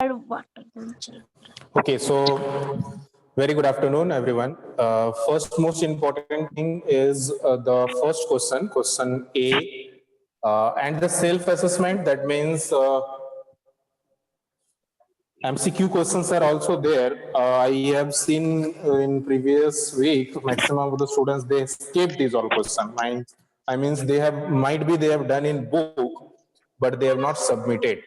Okay, so very good afternoon, everyone. First, most important thing is the first question, question A, and the self-assessment. That means MCQ questions are also there. I have seen in previous week, maximum of the students they escaped these all questions. I means they have done in book, but they have not submitted.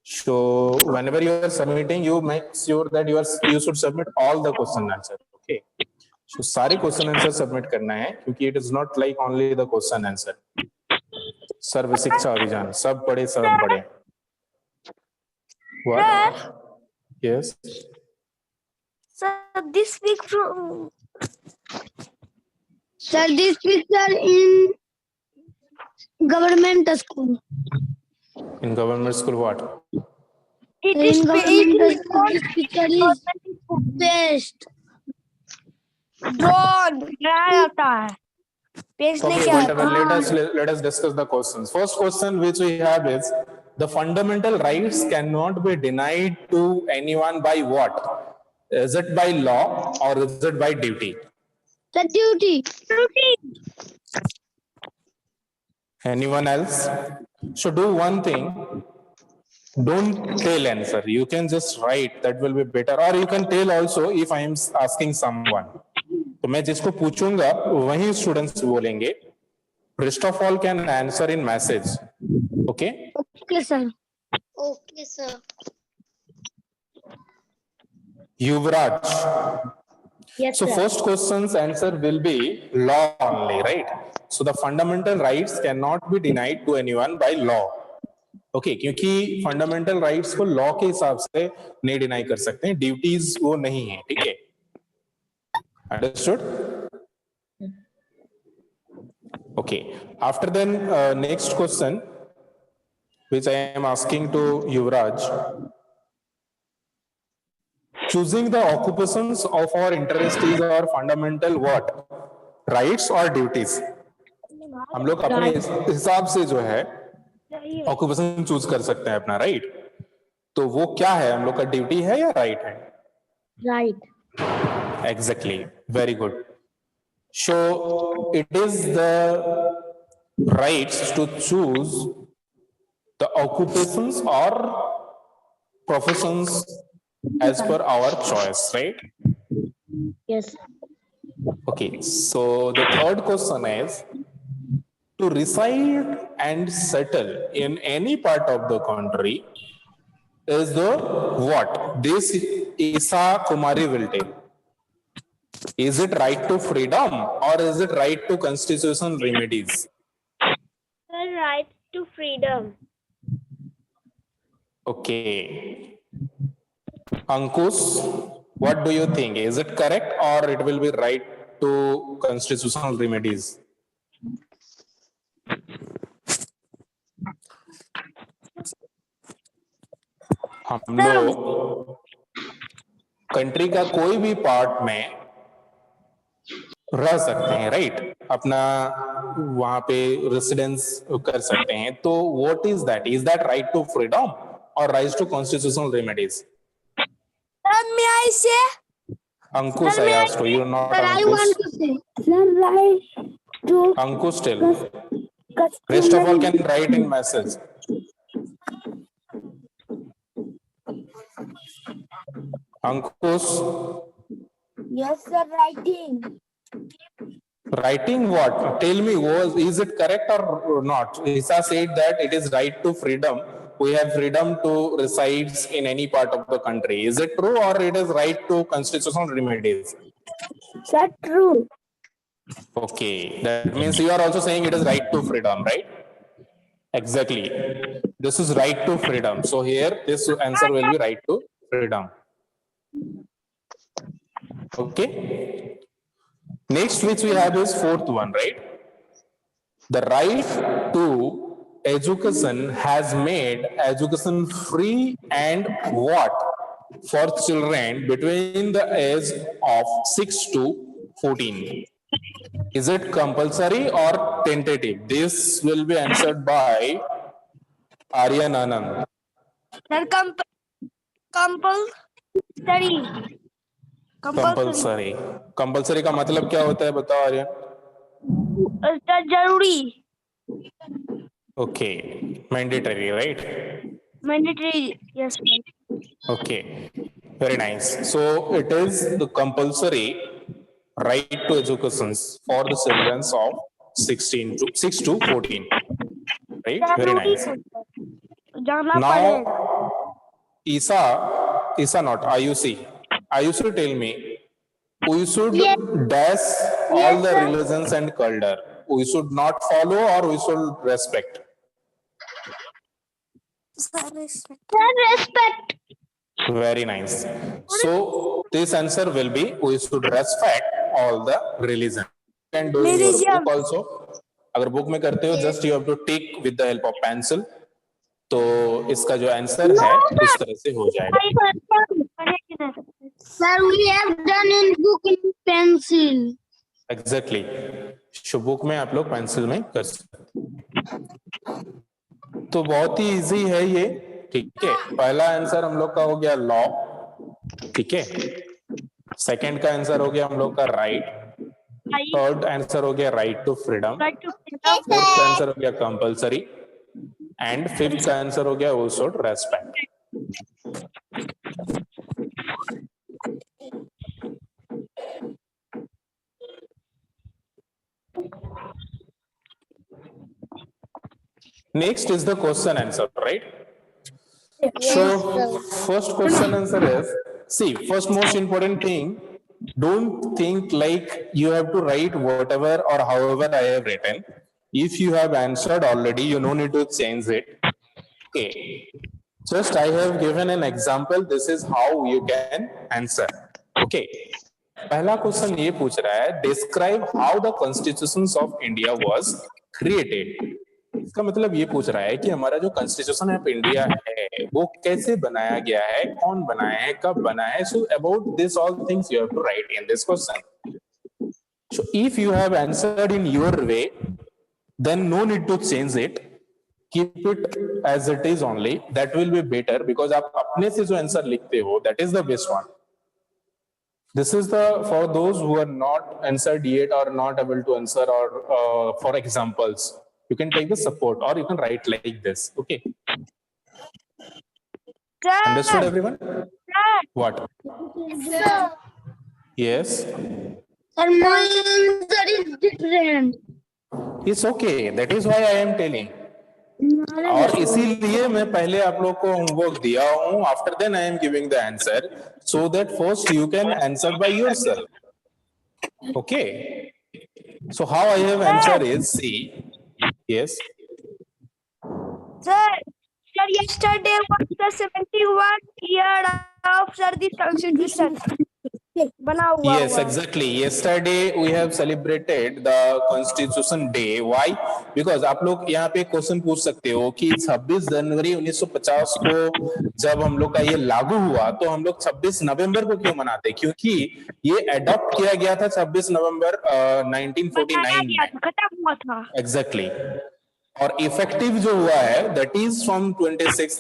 So whenever you are submitting, you make sure that you should submit all the question answer. Okay. So सारे question answer submit करना है क्योंकि it is not like only the question answer. सर्व शिक्षा अभियान सब पढ़े. What? Yes. So this week from Sir, this picture in government school. In government school, what? it In is government school, this picture is paste. drawn बनाया जाता है paste Okay, लेके but आता let us discuss the questions. First question which we have is the fundamental rights cannot be denied to anyone by what? Is it by law or is it by duty? The duty. Anyone else? So do one thing. Don't tell answer. You can just write. That will be better. Or you can tell also if I am asking someone. तो मैं जिसको पूछूंगा वही students बोलेंगे. Rest of all can answer in message. Okay? Okay, sir. Okay, sir. Yuvraj. Yes, So sir. first question's answer will be law only, right? So the fundamental rights cannot be denied to anyone by law. Okay, क्योंकि fundamental rights को law के हिसाब से नहीं deny कर सकते हैं, duties वो नहीं है, ठीक है? Understood? Okay. After then, next question, which I am asking to Yuvraj. Choosing the occupations of our interest is our fundamental what? Rights or duties? हम लोग अपने हिसाब से जो है ऑक्यूपेशन चूज कर सकते हैं अपना, राइट? तो वो क्या है, हम लोग का ड्यूटी है या राइट है? Right. Exactly. Very good. So it is the rights to choose the occupations or professions as per our choice, right? Yes. Okay, so the third question is to reside and settle in any part of the country is the what? This Isa Kumari will tell. Is it right to freedom or is it right to constitutional remedies? the right to freedom. Okay. Ankush, what do you think? Is it correct or it will be right to constitutional remedies? हम लोग country का कोई भी part में रह सकते हैं, right? अपना वहां पे रेसिडेंस कर सकते हैं. तो what is that? Is that right to freedom और right to constitutional remedies? May I say? Ankush, I asked you, you're not Sir, I want Ankush. to say. Sir, right to Ankush, tell. Rest of all can write in message. Ankush, Yes, sir, writing. writing what? Tell me, is it correct or not? Isa said that it is right to freedom. We have freedom to reside in any part of the country. Is it true or it is right to constitutional remedies? Sir, true. Okay, that means you are also saying it is right to freedom, right? Exactly. This is right to freedom. So here, this answer will be right to freedom. Okay. Next, which we have is fourth one, right? The right to education has made education free and what? For children between the age of 6 to 14. Is it compulsory or tentative? This will be answered by Aryan Anand. Sir, compulsory. Compulsory, compulsory का मतलब क्या होता है बताओ आर्यन? जरूरी. Okay, mandatory, right? Mandatory. Yes. Okay, very nice. So it is the compulsory right to education for the children of 6 to 14, right? Very जरूरी. nice. जाना Now, पड़े. Isa not Ayushi tell me, we should Yes. dash all Yes, the sir. religions and culture. We should not follow or we should respect. Sir, respect. Very nice. So this answer will be we should respect all the religion. And do in your Religion. book also. अगर book में करते हो just you have to tick with the help of pencil. तो इसका जो answer है इस तरह से हो जाएगा. Sir, we have done in book in pencil. Exactly. So book में आप लोग पेंसिल में कर सकते. तो बहुत ही इजी है ये. ठीक है, पहला आंसर हम लोग का हो गया लॉ. ठीक है, सेकंड का आंसर हो गया हम लोग का राइट. थर्ड आंसर हो गया right to freedom. Right to fourth का आंसर हो गया कंपल्सरी. एंड फिफ्थ का आंसर हो गया we should respect. Next is the question answer, right? So first question answer is, see, first most important thing, don't think like you have to write whatever or however I have written. If you have answered already, you no need to change it. Okay. Just I have given an example. This is how you can answer. Okay. पहला question ये पूछ रहा है, describe how the constitutions of India was created. इसका मतलब ये पूछ रहा है कि हमारा जो कॉन्स्टिट्यूशन ऑफ इंडिया है वो कैसे बनाया गया है, कौन बनाया है, कब बनाया है. So about this all things you have to write in this question. So if you have answered in your way then no need to change it. Keep it as it is only. That will be better because आप अपने से जो answer लिखते हो that is the best one. This is the for those who are not answered yet or not able to answer, or for examples, you can take the support or you can write like this. Okay. Understood everyone? What? Sir, Yes. sir, my answer is different. It's okay. That is why I am telling. और इसीलिए मैं पहले आप लोग को homework दिया हूं. After then I am giving the answer so that first you can answer by yourself. Okay. So how I have answer is see. Yes. Sir, yesterday was the 71 year of sir the constitution. बना हुआ. Yes, exactly. Yesterday we have celebrated the Constitution Day. Why? Because आप लोग यहाँ पे question पूछ सकते हो कि 26 जनवरी 1950 को जब हम लोग का ये लागू हुआ तो हम लोग 26 नवंबर को क्यों मनाते? क्योंकि ये अडॉप्ट किया गया था 26 नवंबर 1949 में. खत्म हुआ था. Exactly. और इफेक्टिव जो हुआ है दैट इज फ्रॉम 26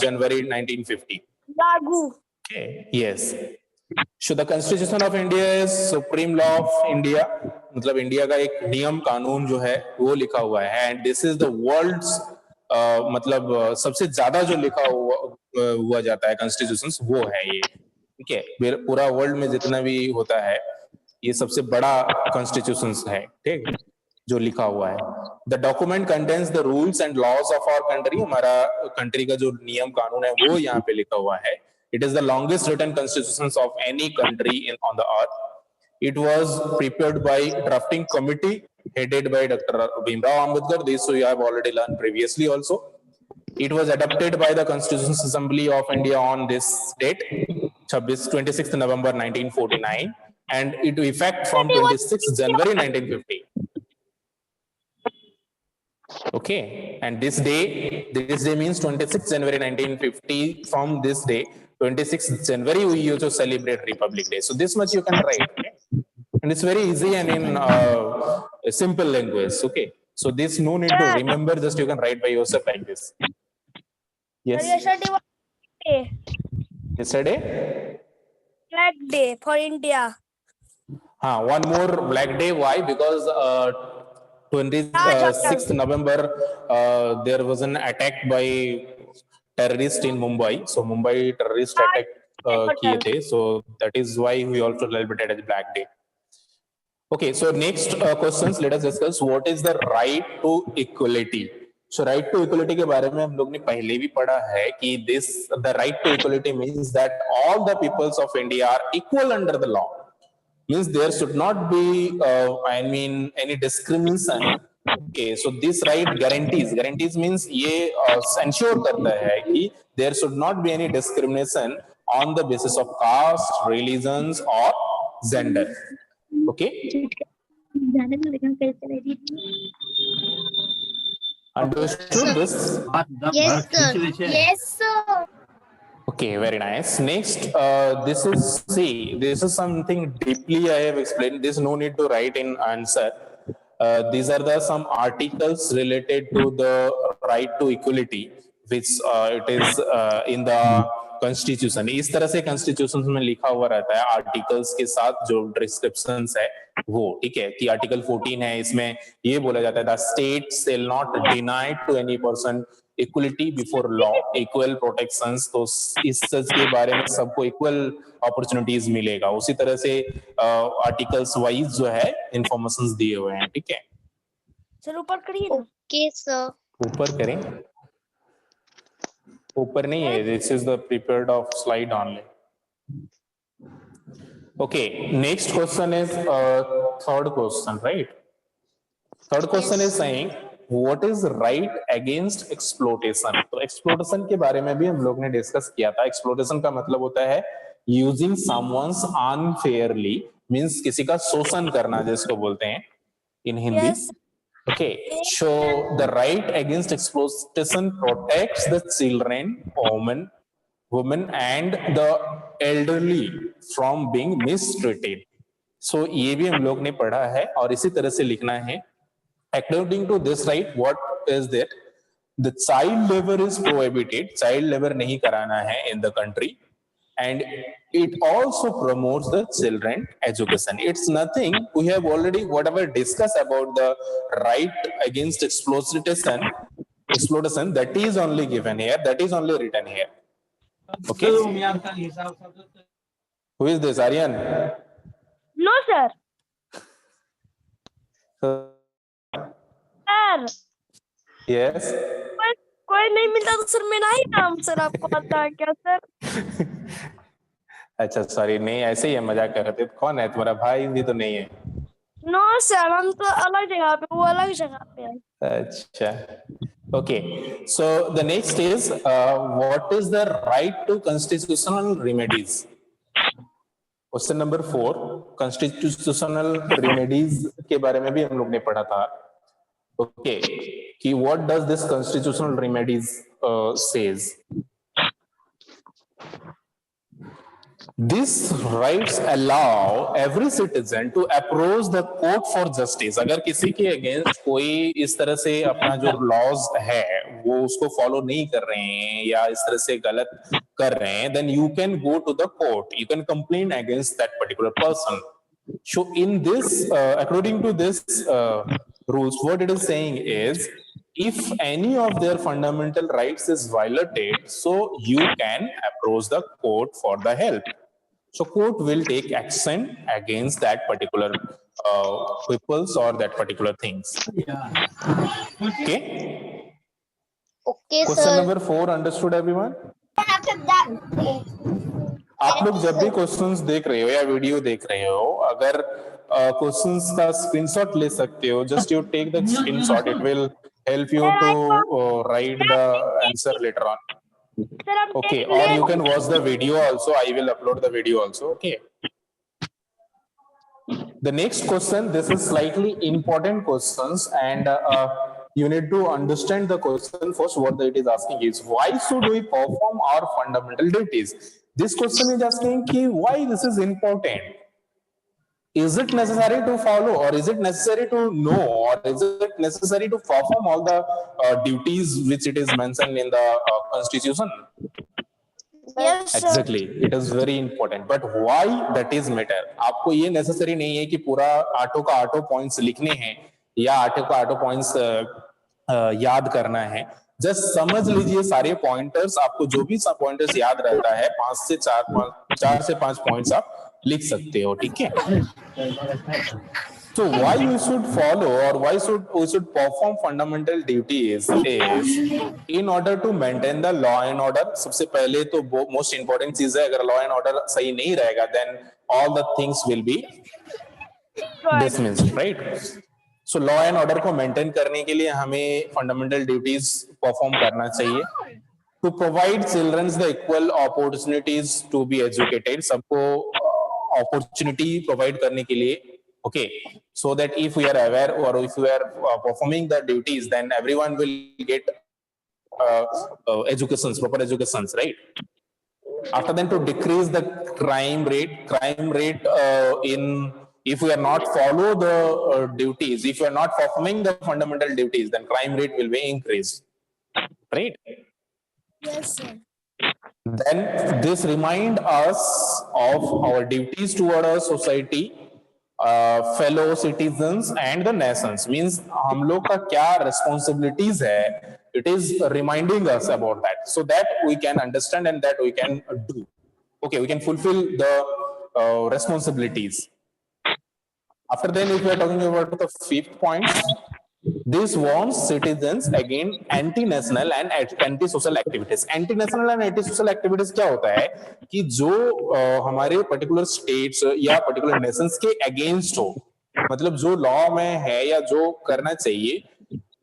जनवरी 1950. लागू. Okay. Yes. So the Constitution of India is supreme law of India. मतलब इंडिया का एक नियम कानून जो है वो लिखा हुआ है. And this is the world's मतलब सबसे ज्यादा जो लिखा हुआ जाता है कॉन्स्टिट्यूशंस वो है ये. ठीक है, पूरा वर्ल्ड में जितना भी होता है ये सबसे बड़ा कॉन्स्टिट्यूशंस है. ठीक, जो लिखा हुआ है. The document contains the rules and laws of our country. हमारा कंट्री का जो नियम कानून है वो यहाँ पे लिखा हुआ है. It is the longest written constitutions of any country on the earth. It was prepared by drafting committee headed by Dr. Bhimrao Ambedkar. This you have already learned previously also. It was adopted by the Constitutional Assembly of India on this date, 26th November 1949, and it effect from 26th January 1950. Okay, and this day means 26th January 1950. From this day, 26th January, we used to celebrate Republic Day. So this much you can write, okay? And it's very easy and in a simple language. Okay, so this no need to remember. Just you can write by yourself like this. Yes. Sir, yesterday was day. Yesterday? Flag Day for India. One more Black Day. Why? Because 26th November, there was an attack by terrorists in Mumbai. So Mumbai terrorist attack किए थे. So that is why we also celebrated as Black Day. Okay, so next questions, let us discuss what is the right to equality. So right to equality के बारे में हम लोग ने पहले भी पढ़ा है कि the right to equality means that all the peoples of India are equal under the law. Means there should not be any discrimination. Okay, so this right guarantees means ये ensure करता है कि there should not be any discrimination on the basis of caste, religions or gender. Okay, understood this? Yes, sir. Yes, sir. Okay, very nice. Next, this is something deeply I have explained. There's no need to write in answer. These are some articles related to the right to equality, which it is in the constitution. इस तरह से constitution में लिखा हुआ रहता है articles के साथ जो descriptions है वो, ठीक है, कि article 14 है, इसमें ये बोला जाता है the state shall not deny to any person equality before law, equal protections. तो इस चीज के बारे में सबको equal opportunities मिलेगा. उसी तरह से articles wise जो है informations दिए हुए हैं, ठीक है. सर ऊपर करिए ना. Okay, sir. ऊपर करें, ऊपर नहीं है, this is the prepared of slide only. Okay, next question is third question, right? Third question is saying what is right against exploitation. तो exploitation के बारे में भी हम लोग ने डिस्कस किया था. exploitation का मतलब होता है using someone's unfairly, means किसी का शोषण करना जिसको बोलते हैं in Hindi. Yes. Okay, so the right against exploitation protects the children, women and the elderly from being mistreated. So ये भी हम लोग ने पढ़ा है और इसी तरह से लिखना है. According to this right, what is that? The child labor is prohibited. Child labor नहीं कराना है in the country, and it also promotes the children education. It's nothing. We have already whatever discussed about the right against exploitation. That is only given here. That is only written here. Okay. Who is this, Aryan? No, sir. Sir Yes. कोई नहीं मिलता तो sir मेरा ही नाम sir आपको पता है क्या सर? अच्छा सॉरी, नहीं ऐसे ही है, मजाक कर रहे थे. कौन है तुम्हारा भाई? भी तो नहीं है. नो सर, हम तो अलग जगह पे, वो अलग जगह पे है. अच्छा, okay, so the next is what is the right to constitutional remedies. Question number 4, constitutional remedies के बारे में भी हम लोग ने पढ़ा था. Okay, कि what does this constitutional remedies says? These rights allow every citizen to approach the court for justice. अगर किसी के अगेंस्ट कोई इस तरह से अपना जो लॉज है वो उसको फॉलो नहीं कर रहे हैं या इस तरह से गलत कर रहे हैं, then you can go to the court. You can complain against that particular person. So in this, according to this rules, what it is saying is, if any of their fundamental rights is violated, so you can approach the court for the help. So court will take action against that particular peoples or that particular things. Okay. Okay, Question sir. number 4 understood everyone? आप लोग जब भी questions देख रहे हो या video देख रहे हो, अगर क्वेश्चंस का स्क्रीनशॉट ले सकते हो, just you take the screenshot, it will help you to write the answer later on. Sir हम Okay, or you can watch the video also. I will upload the video also. Okay. The next question, this is slightly important questions, and you need to understand the question first. What it is asking is, why should we perform our fundamental duties? This question is asking ki why this is important. Is it necessary to follow, or is it necessary to know, or is it necessary to perform all the duties which it is mentioned in the constitution? Yes, sir. Exactly, it is very important. But why that is matter? आपको ये necessary नहीं है कि पूरा आठों का आठों points लिखने हैं या आठों का आठों पॉइंट्स याद करना है. जस्ट समझ लीजिए सारे पॉइंटर्स. आपको जो भी पॉइंटर्स याद रहता है 4 से 5 पॉइंट्स आप लिख सकते हो. ठीक है. So why you should follow or why we should perform fundamental duties is in order to maintain the law and order. सबसे पहले तो most important चीज है, अगर law and order सही नहीं रहेगा then all the things will be dismissed, right? So law and order को maintain करने के लिए हमें fundamental duties perform करना चाहिए. To provide children the equal opportunities to be educated, सबको opportunity provide करने के लिए. Okay, so that if we are aware or if we are performing the duties, then everyone will get educations, proper educations, right? After then, to decrease the crime rate in if we are not follow the duties, if you are not performing the fundamental duties, then crime rate will be increased, right? Yes, sir. Then this remind us of our duties toward our society, fellow citizens and the nations. Means हम लोग का क्या responsibilities है, it is reminding us about that, so that we can understand and that we can do. Okay, we can fulfill the responsibilities. After then, if we are talking about the fifth point, this warns citizens against anti-national and anti-social activities. Anti-national and anti-social activities क्या होता है कि जो हमारे particular states या particular nations के against हो, मतलब जो law में है या जो करना चाहिए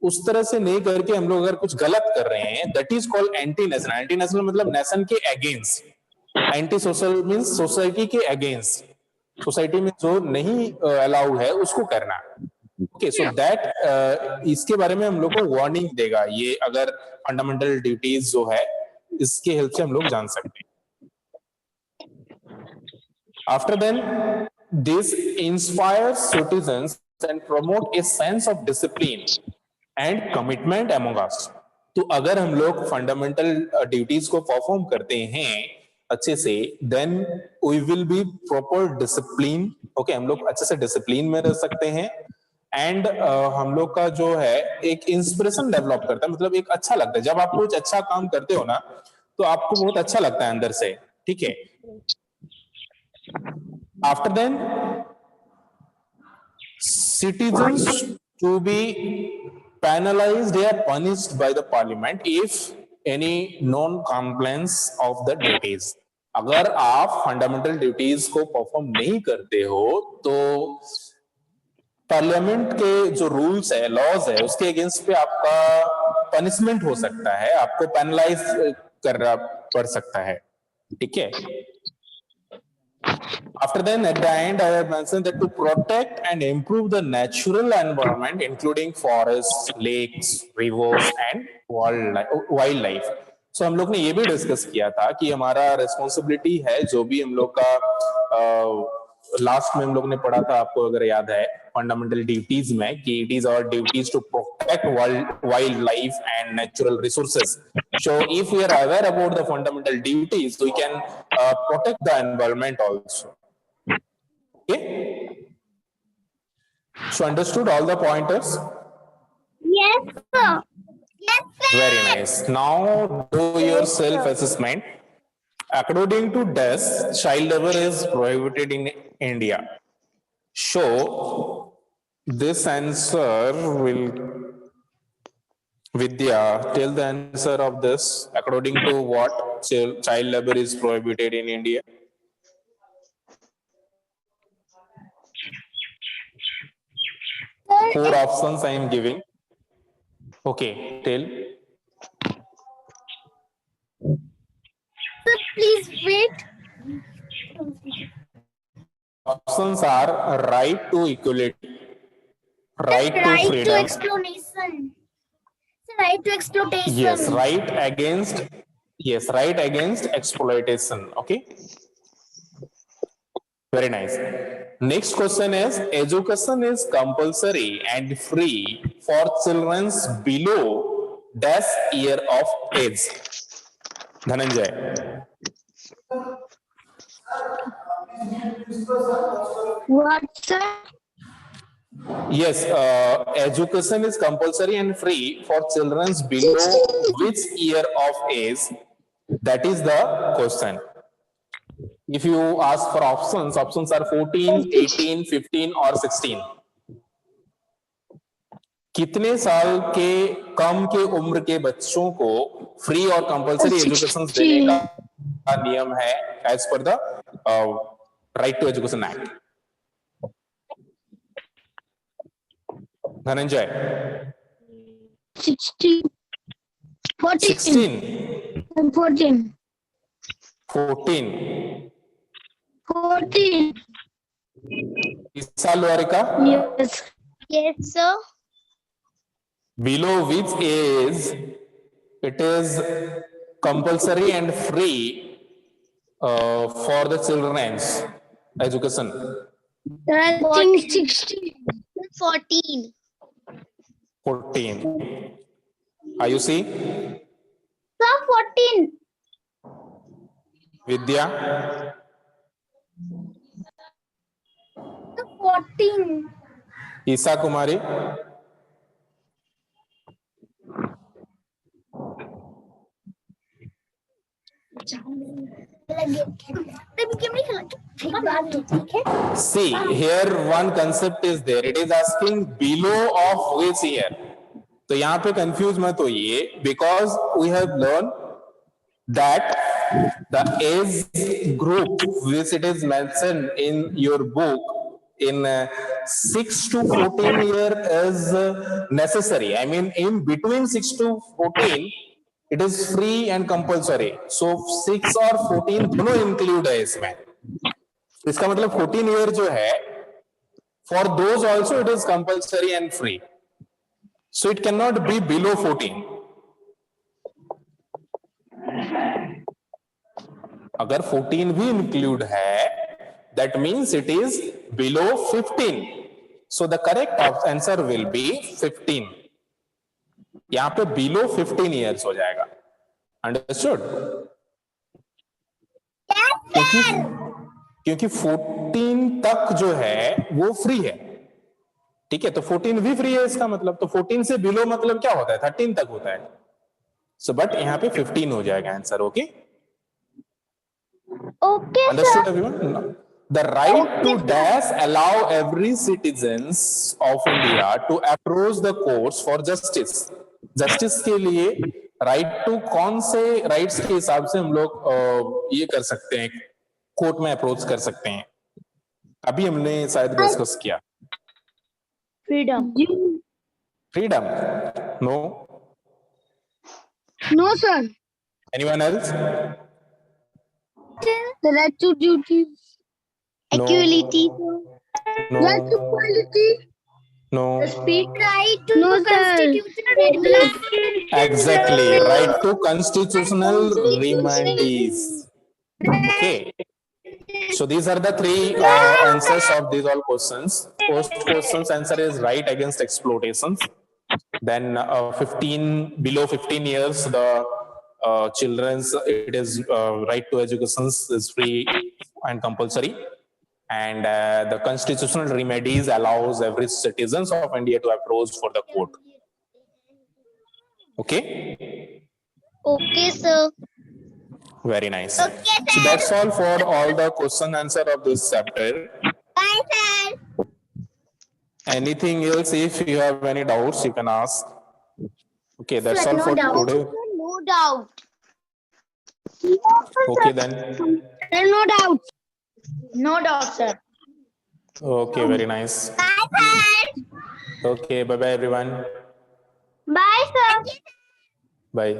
उस तरह से नहीं करके हम लोग अगर कुछ गलत कर रहे हैं, that is called anti-national. Anti-national मतलब nation के against. Anti-social means society के against. सोसाइटी में जो नहीं अलाउ है उसको करना. ओके, सो दैट इसके बारे में हम लोग को वार्निंग देगा ये, अगर फंडामेंटल ड्यूटीज जो है इसके हेल्प से हम लोग जान सकते हैं. After then this inspires citizens and promote a sense of discipline and commitment among us. तो अगर हम लोग फंडामेंटल ड्यूटीज को परफॉर्म करते हैं अच्छे से, then we will be proper discipline. Okay, हम लोग अच्छे से डिसिप्लिन में रह सकते हैं एंड हम लोग का जो है एक इंस्पिरेशन डेवलप करता है, मतलब एक अच्छा लगता है जब आप कुछ अच्छा काम करते हो ना तो आपको बहुत अच्छा लगता है अंदर से. ठीक है. After then citizens to be penalized or punished by the parliament if any non-compliance of the duties. अगर आप फंडामेंटल ड्यूटीज को परफॉर्म नहीं करते हो तो पार्लियामेंट के जो रूल्स है, लॉज है, उसके अगेंस्ट पे आपका पनिशमेंट हो सकता है, आपको पेनलाइज करना पड़ सकता है. ठीक है. After then, at the end, I have mentioned that to protect and improve the natural environment, including forests, lakes, rivers, and wildlife. So हम लोग ने ये भी डिस्कस किया था कि हमारा रिस्पॉन्सिबिलिटी है, जो भी हम लोग का लास्ट में हम लोग ने पढ़ा था, आपको अगर याद है फंडामेंटल ड्यूटीज में, कि it is our duties to protect wild life and natural resources. So if we are aware about the fundamental duties, we can protect the environment also. Okay. So understood all the pointers? Yes, sir. Yes, sir. Very nice. Now do your self-assessment. According to DES, child labor is prohibited in India. So this answer will, Vidya, tell the answer of this. According to what child labor is prohibited in India? Four options I am giving. Okay, tell. Sir, please wait. Options are right to equality, right to Right to freedom. exploitation. Sir, right to exploitation. Yes, right against exploitation. Okay. Very nice. Next question is, education is compulsory and free for children below dash year of age. Dhananjay. What, sir? Yes, education is compulsory and free for children below which year of age? That is the question. If you ask for options, options are 14, 18, 15 or 16. कितने साल के कम के उम्र के बच्चों को free और compulsory education देने का नियम है as per the right to education act? Dhananjay. 16. 14. 16. 14. 14. 14. इस साल वारिका. Yes. Yes, sir. Below which age it is compulsory and free for the children's education? I think 16. 14. 14. Are you see? Sir, 14. Vidya? 14. Isa Kumari? See, here one concept is there. It is asking below of which year. तो यहाँ पे confuse मत होइए, because we have learned that the age group which it is mentioned in your book in 6 to 14 year is necessary. I mean, in between 6 to 14, it is free and compulsory. So 6 और 14 दोनों include है इसमें. इसका मतलब 14 year जो है, for those also it is compulsory and free. So it cannot be below 14. अगर 14 भी include है, that means it is below 15. So the correct answer will be 15. यहाँ पे below 15 years हो जाएगा. Understood? क्योंकि 14 तक जो है वो फ्री है. ठीक है, तो 14 भी फ्री है इसका मतलब. तो 14 से बिलो मतलब क्या होता है? 13 तक होता है. सो बट यहाँ पे 15 हो जाएगा answer. Okay, Okay, understood sir. Everyone? The right to dash allow every citizens of India to approach the courts for justice. Justice के लिए राइट टू कौन से राइट्स के हिसाब से हम लोग ये कर सकते हैं, कोर्ट में अप्रोच कर सकते हैं? अभी हमने शायद डिस्कस किया. Freedom. Freedom? No. No, sir. Anyone else? The right to duties. No. Equality. No. Right to quality. No. Speak. Right to No, sir. Exactly. Right to constitutional remedies. Okay. So these are the three answers of these all questions. First question's answer is right against exploitations. Then 15 below 15 years, the children's it is right to education is free and compulsory, and the constitutional remedies allows every citizens of India to approach for the court. Okay. Okay, sir. Very nice. Okay, So that's all for all the question answer of this chapter. Bye, sir. Anything else? If you have any doubts, you can ask. Okay, that's all No for doubt. today. No doubt. Okay then. No doubt. No doubt, sir. Okay, very nice. Bye, sir. Okay, bye bye everyone. Bye, sir. Bye.